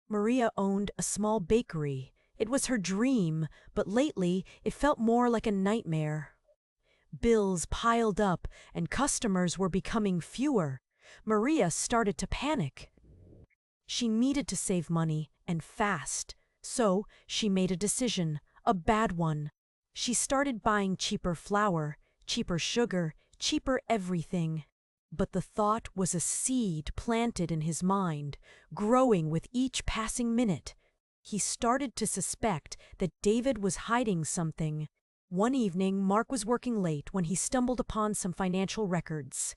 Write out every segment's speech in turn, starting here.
Maria owned a small bakery. It was her dream, but lately it felt more like a nightmare. Bills piled up and customers were becoming fewer. Maria started to panic. She needed to save money, and fast. So she made a decision, a bad one. She started buying cheaper flour, cheaper sugar, cheaper everything. But the thought was a seed planted in his mind, growing with each passing minute. He started to suspect that David was hiding something. One evening, Mark was working late when he stumbled upon some financial records.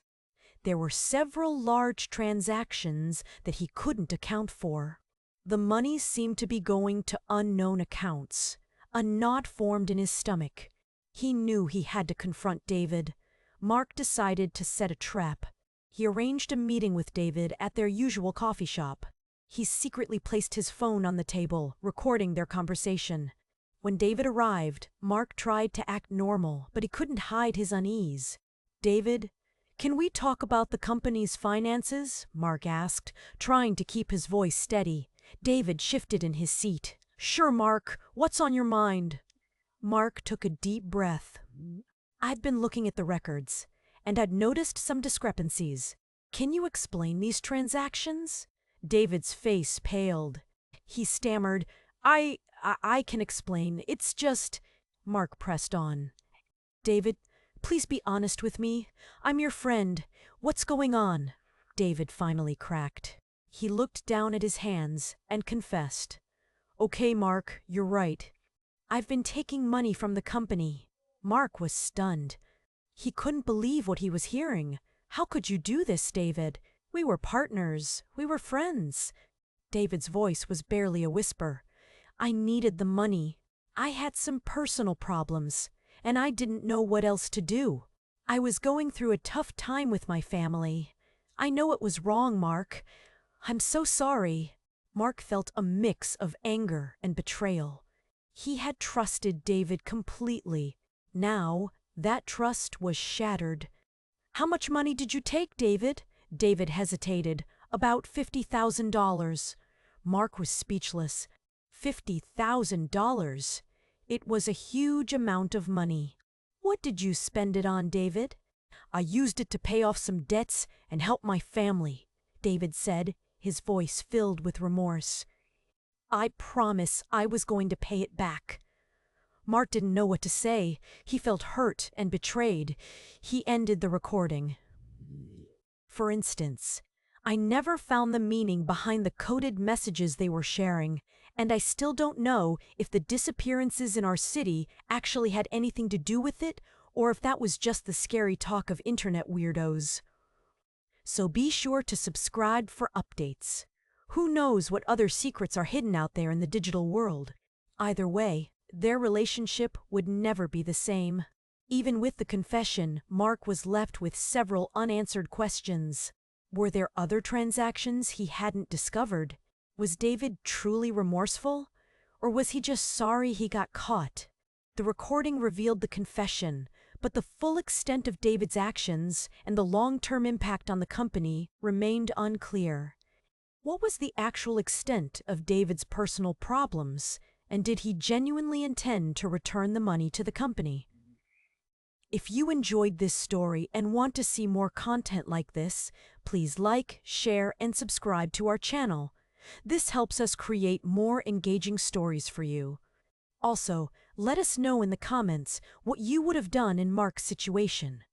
There were several large transactions that he couldn't account for. The money seemed to be going to unknown accounts. A knot formed in his stomach. He knew he had to confront David. Mark decided to set a trap. He arranged a meeting with David at their usual coffee shop. He secretly placed his phone on the table, recording their conversation. When David arrived, Mark tried to act normal, but he couldn't hide his unease. "David, can we talk about the company's finances?" Mark asked, trying to keep his voice steady. David shifted in his seat. "Sure, Mark. What's on your mind?" Mark took a deep breath. "I'd been looking at the records, and I'd noticed some discrepancies. Can you explain these transactions?" David's face paled. He stammered, I can explain. It's just—" Mark pressed on. "David, please be honest with me. I'm your friend. What's going on?" David finally cracked. He looked down at his hands and confessed. "Okay, Mark, you're right. I've been taking money from the company." Mark was stunned. He couldn't believe what he was hearing. "How could you do this, David? We were partners. We were friends." David's voice was barely a whisper. "I needed the money. I had some personal problems, and I didn't know what else to do. I was going through a tough time with my family. I know it was wrong, Mark. I'm so sorry." Mark felt a mix of anger and betrayal. He had trusted David completely. Now, that trust was shattered. "How much money did you take, David?" David hesitated. "About $50,000. Mark was speechless. $50,000. It was a huge amount of money. "What did you spend it on, David?" "I used it to pay off some debts and help my family," David said, his voice filled with remorse. "I promise I was going to pay it back." Mark didn't know what to say. He felt hurt and betrayed. He ended the recording. "For instance, I never found the meaning behind the coded messages they were sharing, and I still don't know if the disappearances in our city actually had anything to do with it, or if that was just the scary talk of internet weirdos." So be sure to subscribe for updates. Who knows what other secrets are hidden out there in the digital world? Either way, their relationship would never be the same. Even with the confession, Mark was left with several unanswered questions. Were there other transactions he hadn't discovered? Was David truly remorseful? Or was he just sorry he got caught? The recording revealed the confession, but the full extent of David's actions and the long-term impact on the company remained unclear. What was the actual extent of David's personal problems, and did he genuinely intend to return the money to the company? If you enjoyed this story and want to see more content like this, please like, share, and subscribe to our channel. This helps us create more engaging stories for you. Also, let us know in the comments what you would have done in Mark's situation.